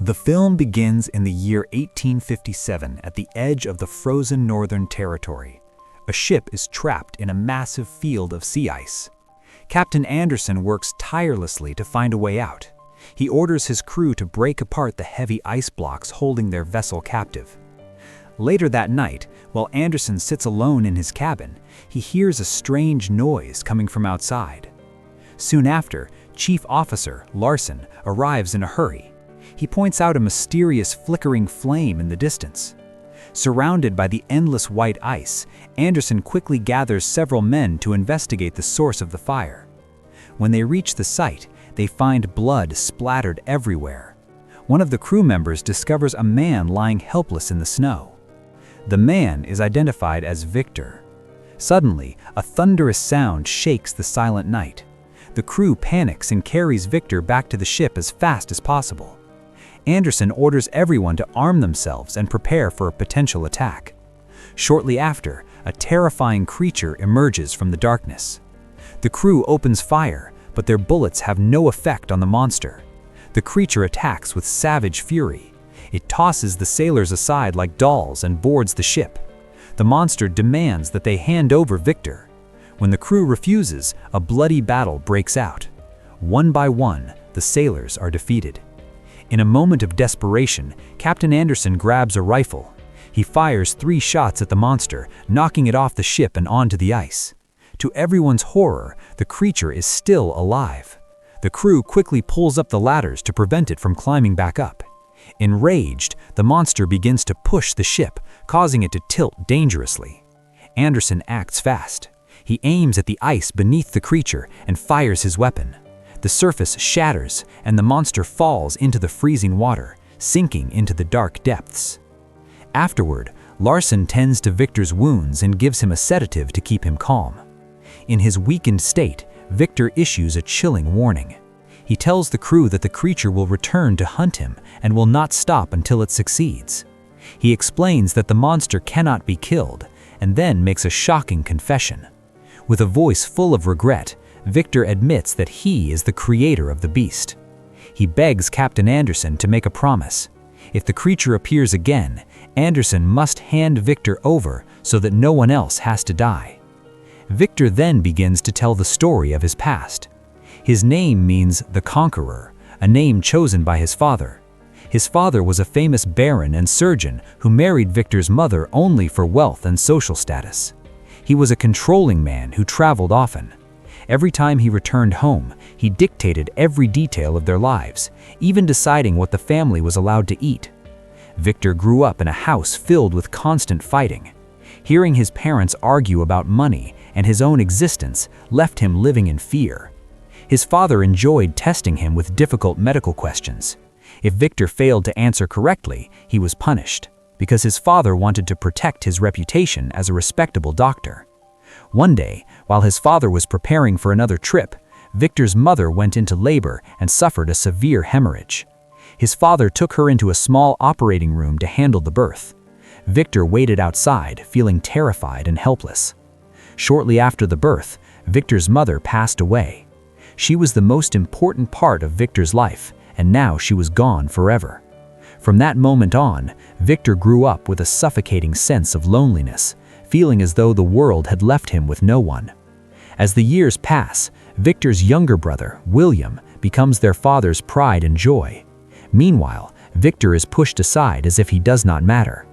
The film begins in the year 1857 at the edge of the frozen Northern Territory. A ship is trapped in a massive field of sea ice. Captain Anderson works tirelessly to find a way out. He orders his crew to break apart the heavy ice blocks holding their vessel captive. Later that night, while Anderson sits alone in his cabin, he hears a strange noise coming from outside. Soon after, Chief Officer Larson arrives in a hurry. He points out a mysterious flickering flame in the distance. Surrounded by the endless white ice, Anderson quickly gathers several men to investigate the source of the fire. When they reach the site, they find blood splattered everywhere. One of the crew members discovers a man lying helpless in the snow. The man is identified as Victor. Suddenly, a thunderous sound shakes the silent night. The crew panics and carries Victor back to the ship as fast as possible. Anderson orders everyone to arm themselves and prepare for a potential attack. Shortly after, a terrifying creature emerges from the darkness. The crew opens fire, but their bullets have no effect on the monster. The creature attacks with savage fury. It tosses the sailors aside like dolls and boards the ship. The monster demands that they hand over Victor. When the crew refuses, a bloody battle breaks out. One by one, the sailors are defeated. In a moment of desperation, Captain Anderson grabs a rifle. He fires 3 shots at the monster, knocking it off the ship and onto the ice. To everyone's horror, the creature is still alive. The crew quickly pulls up the ladders to prevent it from climbing back up. Enraged, the monster begins to push the ship, causing it to tilt dangerously. Anderson acts fast. He aims at the ice beneath the creature and fires his weapon. The surface shatters, and the monster falls into the freezing water, sinking into the dark depths. Afterward, Larson tends to Victor's wounds and gives him a sedative to keep him calm. In his weakened state, Victor issues a chilling warning. He tells the crew that the creature will return to hunt him and will not stop until it succeeds. He explains that the monster cannot be killed, and then makes a shocking confession. With a voice full of regret, Victor admits that he is the creator of the beast. He begs Captain Anderson to make a promise. If the creature appears again, Anderson must hand Victor over so that no one else has to die. Victor then begins to tell the story of his past. His name means the Conqueror, a name chosen by his father. His father was a famous baron and surgeon who married Victor's mother only for wealth and social status. He was a controlling man who traveled often. Every time he returned home, he dictated every detail of their lives, even deciding what the family was allowed to eat. Victor grew up in a house filled with constant fighting. Hearing his parents argue about money and his own existence left him living in fear. His father enjoyed testing him with difficult medical questions. If Victor failed to answer correctly, he was punished, because his father wanted to protect his reputation as a respectable doctor. One day, while his father was preparing for another trip, Victor's mother went into labor and suffered a severe hemorrhage. His father took her into a small operating room to handle the birth. Victor waited outside, feeling terrified and helpless. Shortly after the birth, Victor's mother passed away. She was the most important part of Victor's life, and now she was gone forever. From that moment on, Victor grew up with a suffocating sense of loneliness, feeling as though the world had left him with no one. As the years pass, Victor's younger brother, William, becomes their father's pride and joy. Meanwhile, Victor is pushed aside as if he does not matter.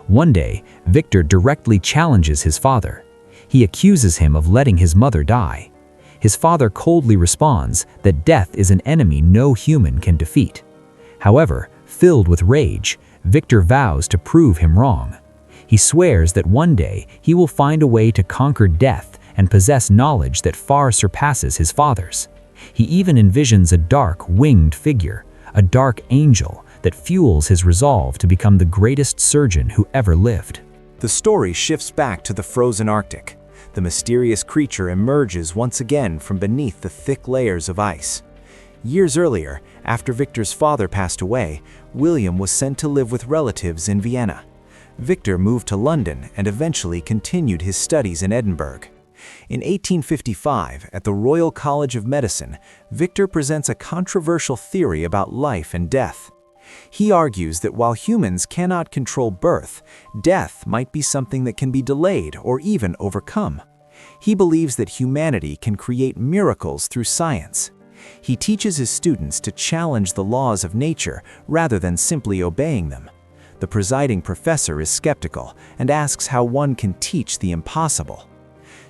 One day, Victor directly challenges his father. He accuses him of letting his mother die. His father coldly responds that death is an enemy no human can defeat. However, filled with rage, Victor vows to prove him wrong. He swears that one day he will find a way to conquer death and possess knowledge that far surpasses his father's. He even envisions a dark, winged figure, a dark angel, that fuels his resolve to become the greatest surgeon who ever lived. The story shifts back to the frozen Arctic. The mysterious creature emerges once again from beneath the thick layers of ice. Years earlier, after Victor's father passed away, William was sent to live with relatives in Vienna. Victor moved to London and eventually continued his studies in Edinburgh. In 1855, at the Royal College of Medicine, Victor presents a controversial theory about life and death. He argues that while humans cannot control birth, death might be something that can be delayed or even overcome. He believes that humanity can create miracles through science. He teaches his students to challenge the laws of nature rather than simply obeying them. The presiding professor is skeptical and asks how one can teach the impossible.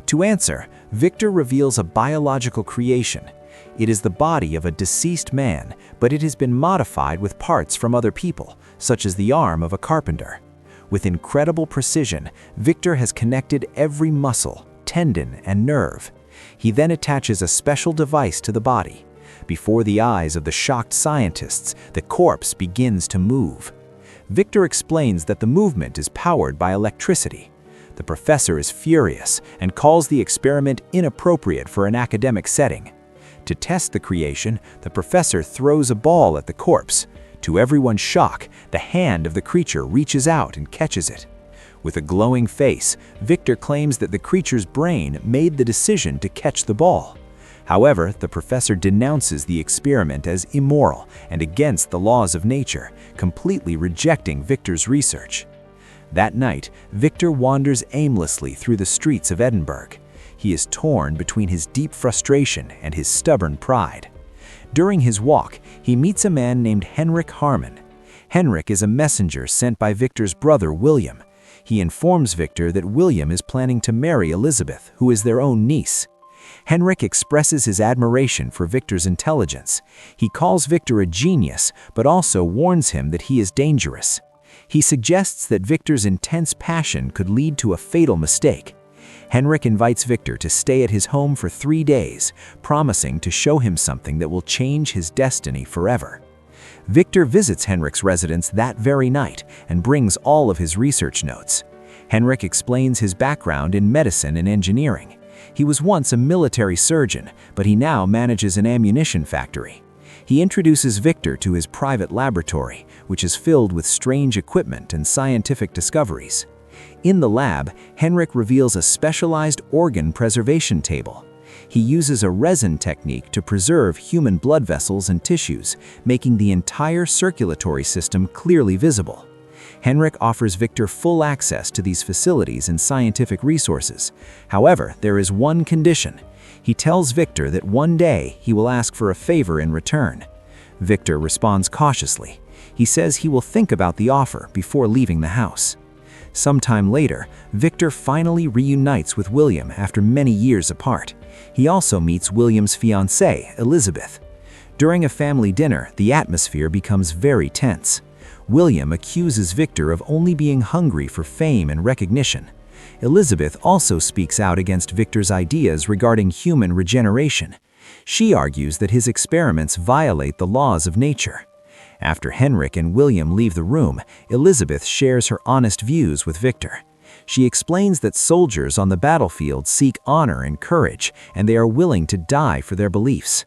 To answer, Victor reveals a biological creation. It is the body of a deceased man, but it has been modified with parts from other people, such as the arm of a carpenter. With incredible precision, Victor has connected every muscle, tendon, and nerve. He then attaches a special device to the body. Before the eyes of the shocked scientists, the corpse begins to move. Victor explains that the movement is powered by electricity. The professor is furious and calls the experiment inappropriate for an academic setting. To test the creation, the professor throws a ball at the corpse. To everyone's shock, the hand of the creature reaches out and catches it. With a glowing face, Victor claims that the creature's brain made the decision to catch the ball. However, the professor denounces the experiment as immoral and against the laws of nature, completely rejecting Victor's research. That night, Victor wanders aimlessly through the streets of Edinburgh. He is torn between his deep frustration and his stubborn pride. During his walk, he meets a man named Henrik Harman. Henrik is a messenger sent by Victor's brother, William. He informs Victor that William is planning to marry Elizabeth, who is their own niece. Henrik expresses his admiration for Victor's intelligence. He calls Victor a genius, but also warns him that he is dangerous. He suggests that Victor's intense passion could lead to a fatal mistake. Henrik invites Victor to stay at his home for 3 days, promising to show him something that will change his destiny forever. Victor visits Henrik's residence that very night and brings all of his research notes. Henrik explains his background in medicine and engineering. He was once a military surgeon, but he now manages an ammunition factory. He introduces Victor to his private laboratory, which is filled with strange equipment and scientific discoveries. In the lab, Henrik reveals a specialized organ preservation table. He uses a resin technique to preserve human blood vessels and tissues, making the entire circulatory system clearly visible. Henrik offers Victor full access to these facilities and scientific resources. However, there is one condition. He tells Victor that one day he will ask for a favor in return. Victor responds cautiously. He says he will think about the offer before leaving the house. Sometime later, Victor finally reunites with William after many years apart. He also meets William's fiancée, Elizabeth. During a family dinner, the atmosphere becomes very tense. William accuses Victor of only being hungry for fame and recognition. Elizabeth also speaks out against Victor's ideas regarding human regeneration. She argues that his experiments violate the laws of nature. After Henrik and William leave the room, Elizabeth shares her honest views with Victor. She explains that soldiers on the battlefield seek honor and courage, and they are willing to die for their beliefs.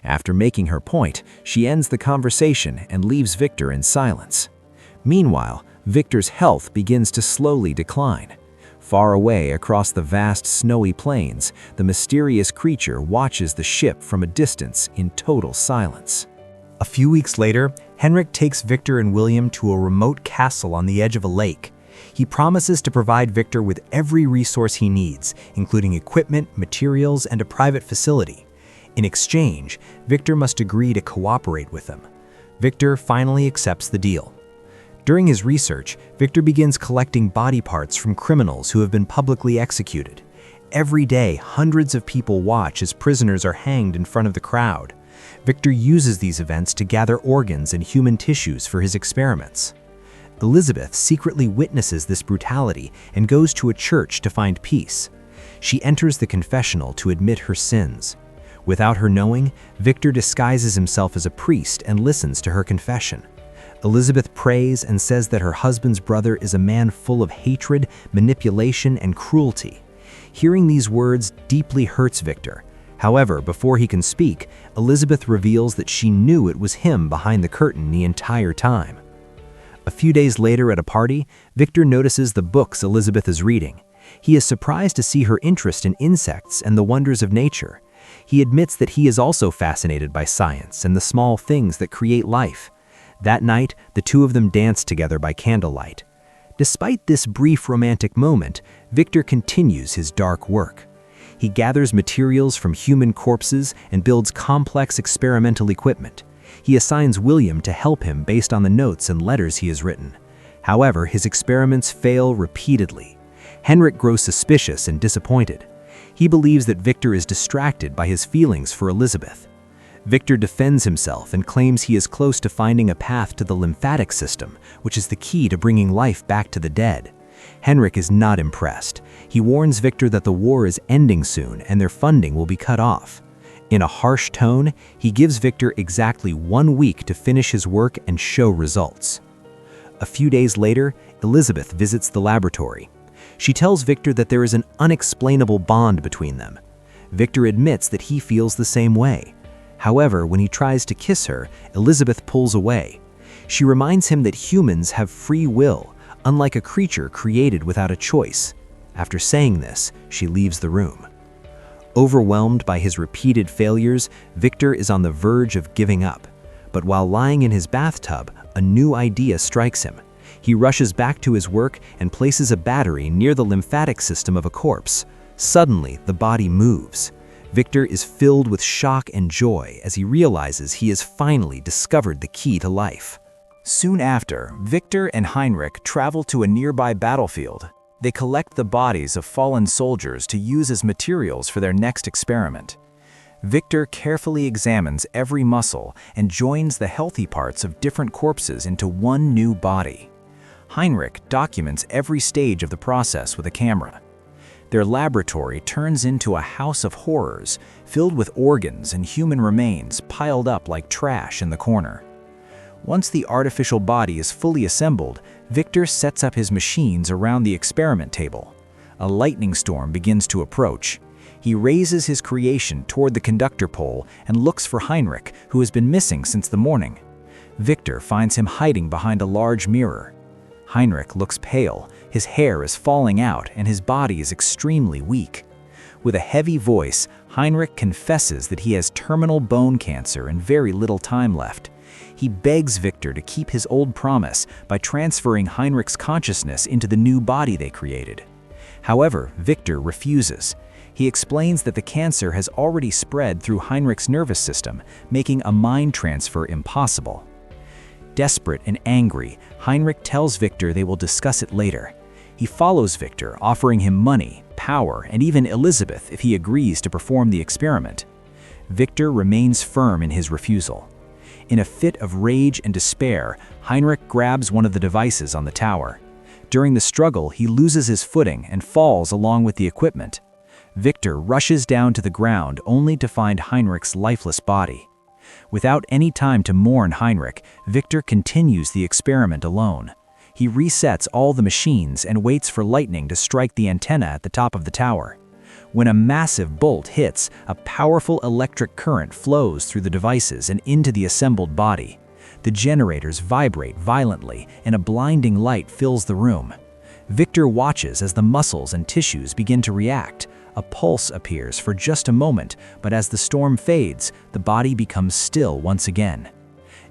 After making her point, she ends the conversation and leaves Victor in silence. Meanwhile, Victor's health begins to slowly decline. Far away across the vast snowy plains, the mysterious creature watches the ship from a distance in total silence. A few weeks later, Henrik takes Victor and William to a remote castle on the edge of a lake. He promises to provide Victor with every resource he needs, including equipment, materials, and a private facility. In exchange, Victor must agree to cooperate with them. Victor finally accepts the deal. During his research, Victor begins collecting body parts from criminals who have been publicly executed. Every day, hundreds of people watch as prisoners are hanged in front of the crowd. Victor uses these events to gather organs and human tissues for his experiments. Elizabeth secretly witnesses this brutality and goes to a church to find peace. She enters the confessional to admit her sins. Without her knowing, Victor disguises himself as a priest and listens to her confession. Elizabeth prays and says that her husband's brother is a man full of hatred, manipulation, and cruelty. Hearing these words deeply hurts Victor. However, before he can speak, Elizabeth reveals that she knew it was him behind the curtain the entire time. A few days later at a party, Victor notices the books Elizabeth is reading. He is surprised to see her interest in insects and the wonders of nature. He admits that he is also fascinated by science and the small things that create life. That night, the two of them danced together by candlelight. Despite this brief romantic moment, Victor continues his dark work. He gathers materials from human corpses and builds complex experimental equipment. He assigns William to help him based on the notes and letters he has written. However, his experiments fail repeatedly. Henrik grows suspicious and disappointed. He believes that Victor is distracted by his feelings for Elizabeth. Victor defends himself and claims he is close to finding a path to the lymphatic system, which is the key to bringing life back to the dead. Henrik is not impressed. He warns Victor that the war is ending soon and their funding will be cut off. In a harsh tone, he gives Victor exactly 1 week to finish his work and show results. A few days later, Elizabeth visits the laboratory. She tells Victor that there is an unexplainable bond between them. Victor admits that he feels the same way. However, when he tries to kiss her, Elizabeth pulls away. She reminds him that humans have free will, unlike a creature created without a choice. After saying this, she leaves the room. Overwhelmed by his repeated failures, Victor is on the verge of giving up. But while lying in his bathtub, a new idea strikes him. He rushes back to his work and places a battery near the lymphatic system of a corpse. Suddenly, the body moves. Victor is filled with shock and joy as he realizes he has finally discovered the key to life. Soon after, Victor and Heinrich travel to a nearby battlefield. They collect the bodies of fallen soldiers to use as materials for their next experiment. Victor carefully examines every muscle and joins the healthy parts of different corpses into one new body. Heinrich documents every stage of the process with a camera. Their laboratory turns into a house of horrors, filled with organs and human remains piled up like trash in the corner. Once the artificial body is fully assembled, Victor sets up his machines around the experiment table. A lightning storm begins to approach. He raises his creation toward the conductor pole and looks for Heinrich, who has been missing since the morning. Victor finds him hiding behind a large mirror. Heinrich looks pale, his hair is falling out, and his body is extremely weak. With a heavy voice, Heinrich confesses that he has terminal bone cancer and very little time left. He begs Victor to keep his old promise by transferring Heinrich's consciousness into the new body they created. However, Victor refuses. He explains that the cancer has already spread through Heinrich's nervous system, making a mind transfer impossible. Desperate and angry, Heinrich tells Victor they will discuss it later. He follows Victor, offering him money, power, and even Elizabeth if he agrees to perform the experiment. Victor remains firm in his refusal. In a fit of rage and despair, Heinrich grabs one of the devices on the tower. During the struggle, he loses his footing and falls along with the equipment. Victor rushes down to the ground only to find Heinrich's lifeless body. Without any time to mourn Heinrich, Victor continues the experiment alone. He resets all the machines and waits for lightning to strike the antenna at the top of the tower. When a massive bolt hits, a powerful electric current flows through the devices and into the assembled body. The generators vibrate violently, and a blinding light fills the room. Victor watches as the muscles and tissues begin to react. A pulse appears for just a moment, but as the storm fades, the body becomes still once again.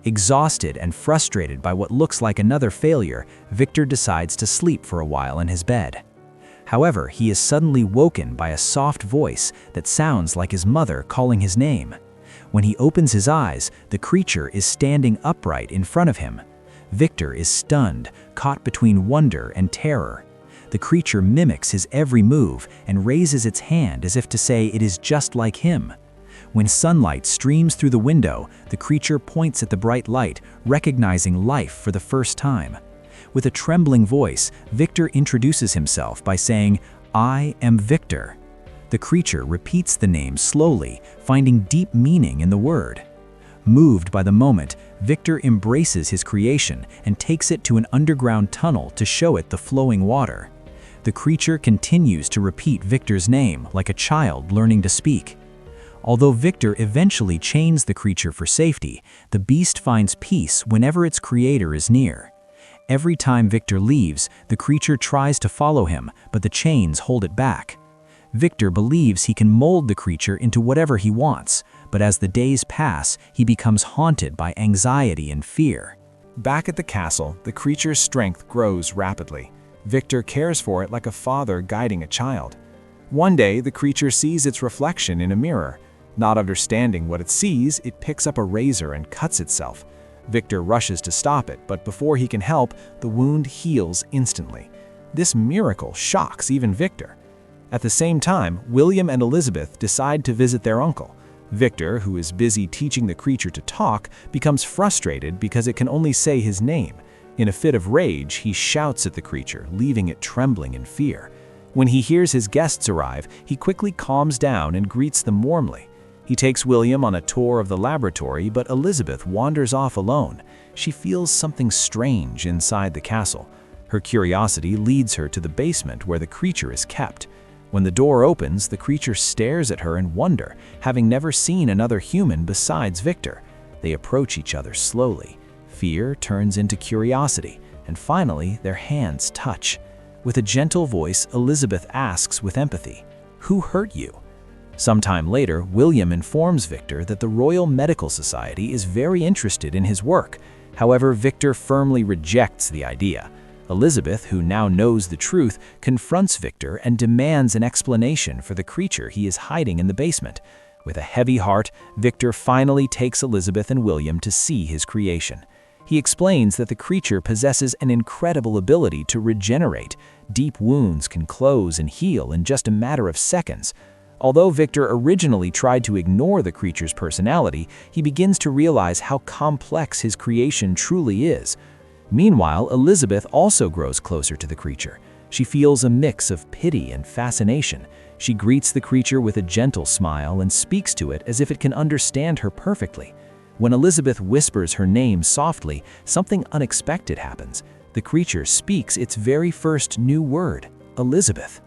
Exhausted and frustrated by what looks like another failure, Victor decides to sleep for a while in his bed. However, he is suddenly woken by a soft voice that sounds like his mother calling his name. When he opens his eyes, the creature is standing upright in front of him. Victor is stunned, caught between wonder and terror. The creature mimics his every move and raises its hand as if to say it is just like him. When sunlight streams through the window, the creature points at the bright light, recognizing life for the first time. With a trembling voice, Victor introduces himself by saying, "I am Victor." The creature repeats the name slowly, finding deep meaning in the word. Moved by the moment, Victor embraces his creation and takes it to an underground tunnel to show it the flowing water. The creature continues to repeat Victor's name like a child learning to speak. Although Victor eventually chains the creature for safety, the beast finds peace whenever its creator is near. Every time Victor leaves, the creature tries to follow him, but the chains hold it back. Victor believes he can mold the creature into whatever he wants, but as the days pass, he becomes haunted by anxiety and fear. Back at the castle, the creature's strength grows rapidly. Victor cares for it like a father guiding a child. One day, the creature sees its reflection in a mirror. Not understanding what it sees, it picks up a razor and cuts itself. Victor rushes to stop it, but before he can help, the wound heals instantly. This miracle shocks even Victor. At the same time, William and Elizabeth decide to visit their uncle. Victor, who is busy teaching the creature to talk, becomes frustrated because it can only say his name. In a fit of rage, he shouts at the creature, leaving it trembling in fear. When he hears his guests arrive, he quickly calms down and greets them warmly. He takes William on a tour of the laboratory, but Elizabeth wanders off alone. She feels something strange inside the castle. Her curiosity leads her to the basement where the creature is kept. When the door opens, the creature stares at her in wonder, having never seen another human besides Victor. They approach each other slowly. Fear turns into curiosity, and finally, their hands touch. With a gentle voice, Elizabeth asks with empathy, "Who hurt you?" Sometime later, William informs Victor that the Royal Medical Society is very interested in his work. However, Victor firmly rejects the idea. Elizabeth, who now knows the truth, confronts Victor and demands an explanation for the creature he is hiding in the basement. With a heavy heart, Victor finally takes Elizabeth and William to see his creation. He explains that the creature possesses an incredible ability to regenerate. Deep wounds can close and heal in just a matter of seconds. Although Victor originally tried to ignore the creature's personality, he begins to realize how complex his creation truly is. Meanwhile, Elizabeth also grows closer to the creature. She feels a mix of pity and fascination. She greets the creature with a gentle smile and speaks to it as if it can understand her perfectly. When Elizabeth whispers her name softly, something unexpected happens. The creature speaks its very first new word, Elizabeth.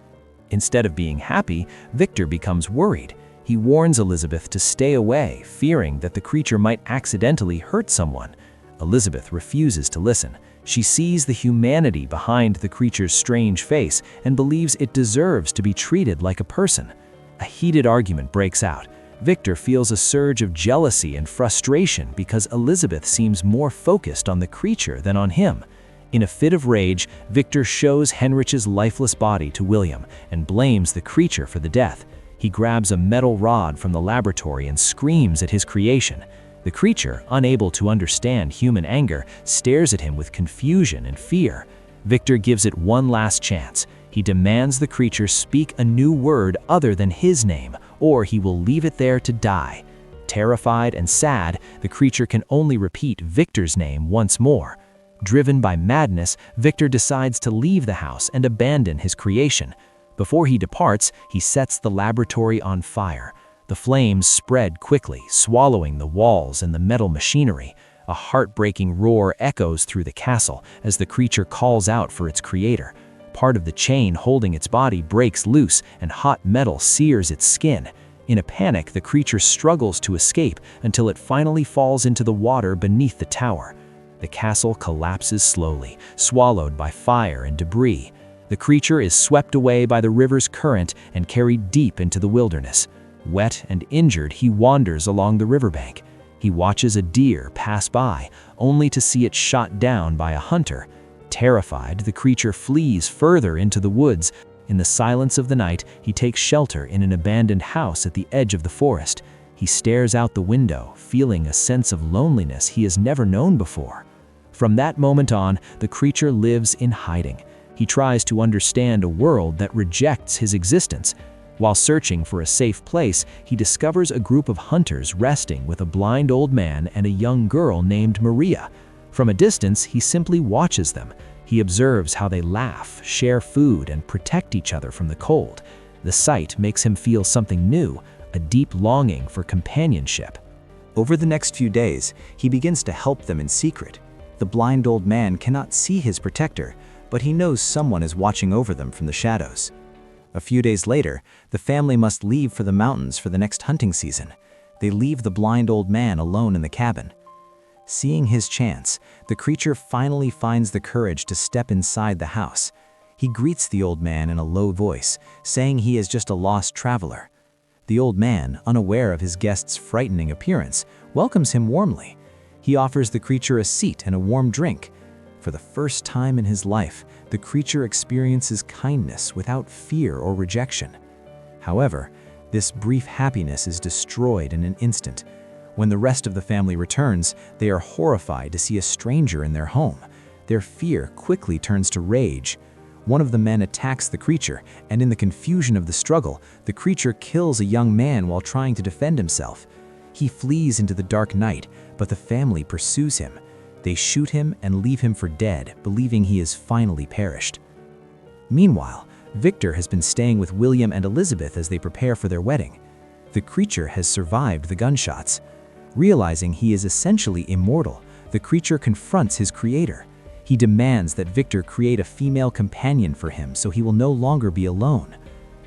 Instead of being happy, Victor becomes worried. He warns Elizabeth to stay away, fearing that the creature might accidentally hurt someone. Elizabeth refuses to listen. She sees the humanity behind the creature's strange face and believes it deserves to be treated like a person. A heated argument breaks out. Victor feels a surge of jealousy and frustration because Elizabeth seems more focused on the creature than on him. In a fit of rage, Victor shows Henrich's lifeless body to William and blames the creature for the death. He grabs a metal rod from the laboratory and screams at his creation. The creature, unable to understand human anger, stares at him with confusion and fear. Victor gives it one last chance. He demands the creature speak a new word other than his name, or he will leave it there to die. Terrified and sad, the creature can only repeat Victor's name once more. Driven by madness, Victor decides to leave the house and abandon his creation. Before he departs, he sets the laboratory on fire. The flames spread quickly, swallowing the walls and the metal machinery. A heartbreaking roar echoes through the castle as the creature calls out for its creator. Part of the chain holding its body breaks loose, and hot metal sears its skin. In a panic, the creature struggles to escape until it finally falls into the water beneath the tower. The castle collapses slowly, swallowed by fire and debris. The creature is swept away by the river's current and carried deep into the wilderness. Wet and injured, he wanders along the riverbank. He watches a deer pass by, only to see it shot down by a hunter. Terrified, the creature flees further into the woods. In the silence of the night, he takes shelter in an abandoned house at the edge of the forest. He stares out the window, feeling a sense of loneliness he has never known before. From that moment on, the creature lives in hiding. He tries to understand a world that rejects his existence. While searching for a safe place, he discovers a group of hunters resting with a blind old man and a young girl named Maria. From a distance, he simply watches them. He observes how they laugh, share food, and protect each other from the cold. The sight makes him feel something new, a deep longing for companionship. Over the next few days, he begins to help them in secret. The blind old man cannot see his protector, but he knows someone is watching over them from the shadows. A few days later, the family must leave for the mountains for the next hunting season. They leave the blind old man alone in the cabin. Seeing his chance, the creature finally finds the courage to step inside the house. He greets the old man in a low voice, saying he is just a lost traveler. The old man, unaware of his guest's frightening appearance, welcomes him warmly. He offers the creature a seat and a warm drink. For the first time in his life, the creature experiences kindness without fear or rejection. However, this brief happiness is destroyed in an instant. When the rest of the family returns, they are horrified to see a stranger in their home. Their fear quickly turns to rage. One of the men attacks the creature, and in the confusion of the struggle, the creature kills a young man while trying to defend himself. He flees into the dark night, but the family pursues him. They shoot him and leave him for dead, believing he has finally perished. Meanwhile, Victor has been staying with William and Elizabeth as they prepare for their wedding. The creature has survived the gunshots. Realizing he is essentially immortal, the creature confronts his creator. He demands that Victor create a female companion for him so he will no longer be alone.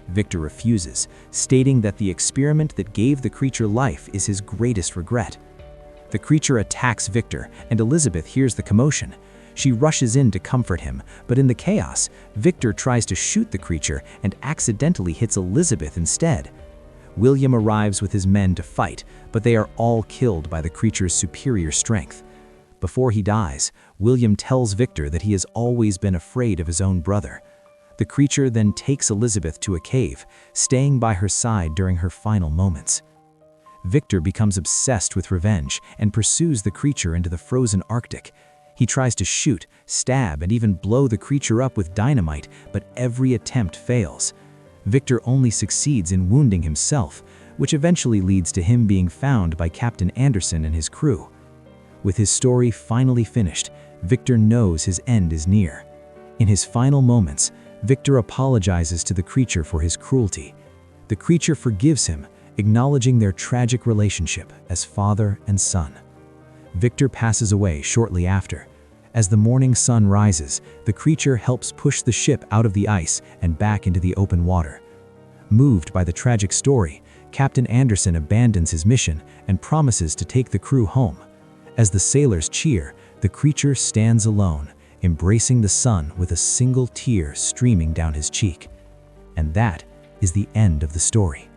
Victor refuses, stating that the experiment that gave the creature life is his greatest regret. The creature attacks Victor, and Elizabeth hears the commotion. She rushes in to comfort him, but in the chaos, Victor tries to shoot the creature and accidentally hits Elizabeth instead. William arrives with his men to fight, but they are all killed by the creature's superior strength. Before he dies, William tells Victor that he has always been afraid of his own brother. The creature then takes Elizabeth to a cave, staying by her side during her final moments. Victor becomes obsessed with revenge and pursues the creature into the frozen Arctic. He tries to shoot, stab, and even blow the creature up with dynamite, but every attempt fails. Victor only succeeds in wounding himself, which eventually leads to him being found by Captain Anderson and his crew. With his story finally finished, Victor knows his end is near. In his final moments, Victor apologizes to the creature for his cruelty. The creature forgives him, acknowledging their tragic relationship as father and son. Victor passes away shortly after. As the morning sun rises, the creature helps push the ship out of the ice and back into the open water. Moved by the tragic story, Captain Anderson abandons his mission and promises to take the crew home. As the sailors cheer, the creature stands alone, embracing the sun with a single tear streaming down his cheek. And that is the end of the story.